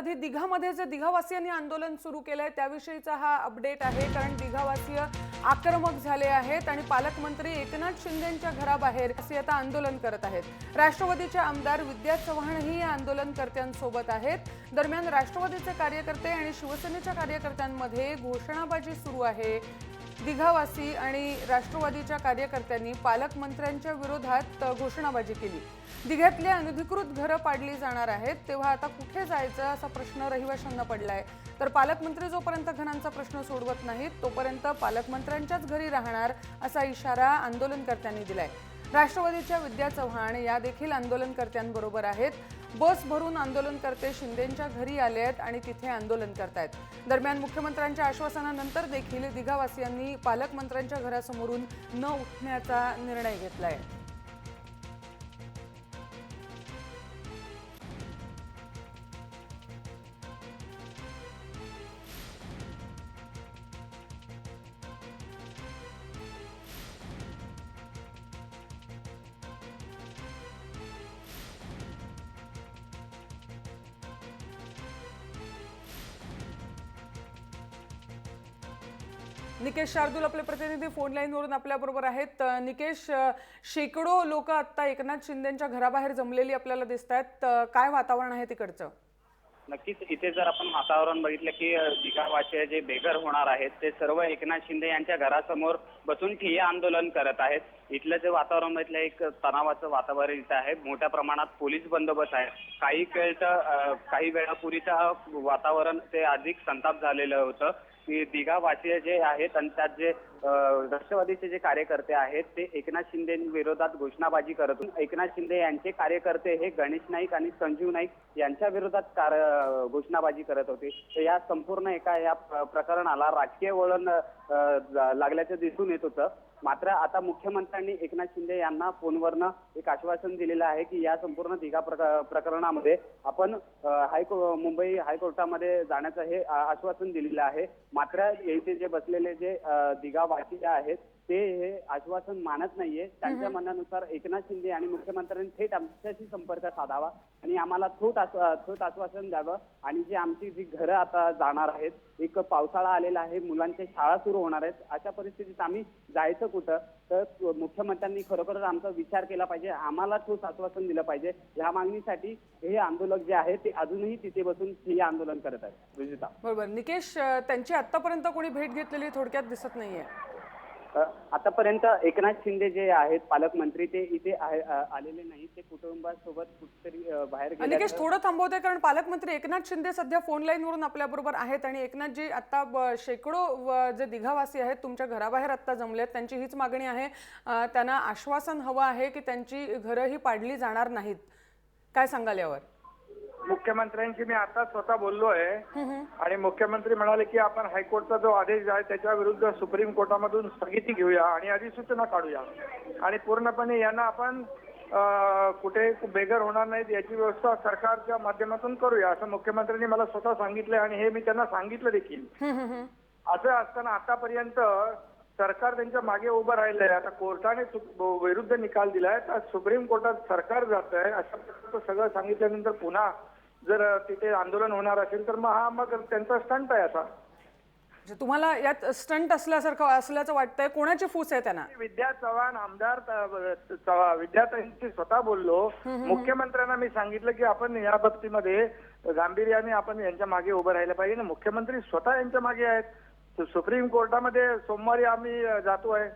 आधी दिघामध्ये जे दिघावासियांनी आंदोलन सुरू केलंय त्याविषयीचा हा अपडेट आहे, कारण दिघावासीय आक्रमक झाले आहेत आणि पालकमंत्री एकनाथ शिंदेंच्या घराबाहेर असे आता आंदोलन करत आहेत। राष्ट्रवादीचे आमदार विद्या चव्हाणही या आंदोलनकर्त्यांसोबत आहेत। दरम्यान राष्ट्रवादीचे कार्यकर्ते आणि शिवसेनेच्या कार्यकर्त्यांमध्ये घोषणाबाजी सुरू आहे। दिघावासी आणि राष्ट्रवादीच्या कार्यकर्त्यांनी पालकमंत्र्यांच्या विरोधात घोषणाबाजी केली। दिघ्यातल्या अनधिकृत घरं पाडली जाणार आहेत, तेव्हा आता कुठे जायचं असा प्रश्न रहिवाशांना पडलाय। तर पालकमंत्री जोपर्यंत घरांचा प्रश्न सोडवत नाहीत तोपर्यंत पालकमंत्र्यांच्याच घरी राहणार असा इशारा आंदोलनकर्त्यांनी दिलाय। राष्ट्रवादीच्या विद्या चव्हाण या देखील आंदोलनकर्त्यांबरोबर आहेत। बस भरून आंदोलनकर्ते शिंदेंच्या घरी आले आहेत आणि तिथे आंदोलन करतायत। दरम्यान मुख्यमंत्र्यांच्या आश्वासनानंतर देखील दिघावासियांनी पालकमंत्र्यांच्या घरासमोरून न उठण्याचा निर्णय घेतलाय। निकेश शार्दूल आपले प्रतिनिधी फोन लाईनवरून आपल्याबरोबर आहेत। निकेश, शेकडो लोक आता एकनाथ शिंदेंच्या घराबाहेर जमलेली आपल्याला दिसतात, काय वातावरण आहे तिकडचं? नक्कीच इथे जर आपण वातावरण बघितलं की दिघावासी जे बेघर होणार आहेत ते सर्व एकनाथ शिंदे यांच्या घरासमोर बसून ठिय्या आंदोलन करत आहेत। इथलं जे वातावरण बघितलं एक तणावाचं वातावरण इथं आहे। मोठ्या प्रमाणात पोलीस बंदोबस्त आहे। काही वेळापूर्वीचं वातावरण ते अधिक संताप झालेलं होतं की दिघावासी जे आहेत आणि त्यात जे राष्ट्रवादीचे जे कार्यकर्ते आहेत ते एकनाथ शिंदे विरोधात घोषणाबाजी करत होते। एकनाथ शिंदे यांचे कार्यकर्ते हे गणेश नाईक आणि संजीव नाईक यांच्या विरोधात घोषणाबाजी करत होते। तर या संपूर्ण या प्रकरणाला राजकीय वळण लागल्याचं दिसून येत होतं। मात्र आता मुख्यमंत्र्यांनी एकनाथ शिंदे यांना फोनवरनं एक आश्वासन दिलेलं आहे की या संपूर्ण दिघा प्रकरणामध्ये आपण मुंबई हायकोर्टामध्ये जाण्याचं हे आश्वासन दिलेलं आहे। मात्र येथे जे बसलेले जे दिघावासी आहेत ते हे आश्वासन मानत नाहीये। त्यांच्या म्हणण्यानुसार एकनाथ शिंदे आणि मुख्यमंत्र्यांनी थेट आमच्याशी संपर्क साधावा आणि आम्हाला ठोस आश्वासन द्यावं। आणि जी आमची जी घरं आता जाणार आहेत, एक पावसाळा आलेला आहे, मुलांच्या शाळा सुरू होणार आहेत, अशा परिस्थितीत आम्ही जायचं कुठं? तर मुख्यमंत्र्यांनी खरोखरच आमचा विचार केला पाहिजे, आम्हाला ठोस आश्वासन दिलं पाहिजे। या मागणीसाठी हे आंदोलक जे आहे ते अजूनही तिथे बसून हे आंदोलन करत आहेत। विजिता बरोबर। निकेश, त्यांची आतापर्यंत कोणी भेट घेतलेली थोडक्यात दिसत नाहीये। आतापर्यंत एकनाथ शिंदे जे आहेत पालकमंत्री ते इथे आलेले नाही, ते कुटुंबासोबत कुठेतरी बाहेर गेले। निकेश, थोडं थांबवते, कारण पालकमंत्री एकनाथ शिंदे सध्या फोन लाईनवरून आपल्याबरोबर आहेत आणि एकनाथजी आता शेकडो जे दिघावासी आहेत तुमच्या घराबाहेर आता जमलेत, त्यांची हीच मागणी आहे, त्यांना आश्वासन हवं आहे की त्यांची घरं ही पाडली जाणार नाहीत। काय सांगाल यावर? मुख्यमंत्र्यांशी मी आता स्वतः बोललोय आणि मुख्यमंत्री म्हणाले की आपण हायकोर्टचा जो आदेश आहे त्याच्या विरुद्ध सुप्रीम कोर्टामधून स्थगिती घेऊया आणि अधिसूचना काढूया आणि पूर्णपणे यांना आपण कुठे बेघर होणार नाहीत याची व्यवस्था सरकारच्या माध्यमातून करूया असं मुख्यमंत्र्यांनी मला स्वतः सांगितलंय आणि हे मी त्यांना सांगितलं देखील। असं असताना आतापर्यंत सरकार त्यांच्या मागे उभं राहिलंय। आता कोर्टाने विरुद्ध निकाल दिलाय तर सुप्रीम कोर्टात सरकार जात आहे। अशा प्रकारचं सगळं सांगितल्यानंतर पुन्हा जर तिथे आंदोलन होणार असेल तर मग त्यांचा स्टंट आहे असा। तुम्हाला यात स्टंट असल्याचं वाटतंय? कोणाची फूस आहे त्यांना? विद्या चव्हाण आमदार विद्याताईंशी स्वतः बोललो। मुख्यमंत्र्यांना मी सांगितलं की आपण या बाबतीमध्ये गांभीर्याने आपण यांच्या मागे उभं राहिलं पाहिजे। मुख्यमंत्री स्वतः यांच्या मागे आहेत। सुप्रीम कोर्टामध्ये सोमवारी आम्ही जातोय।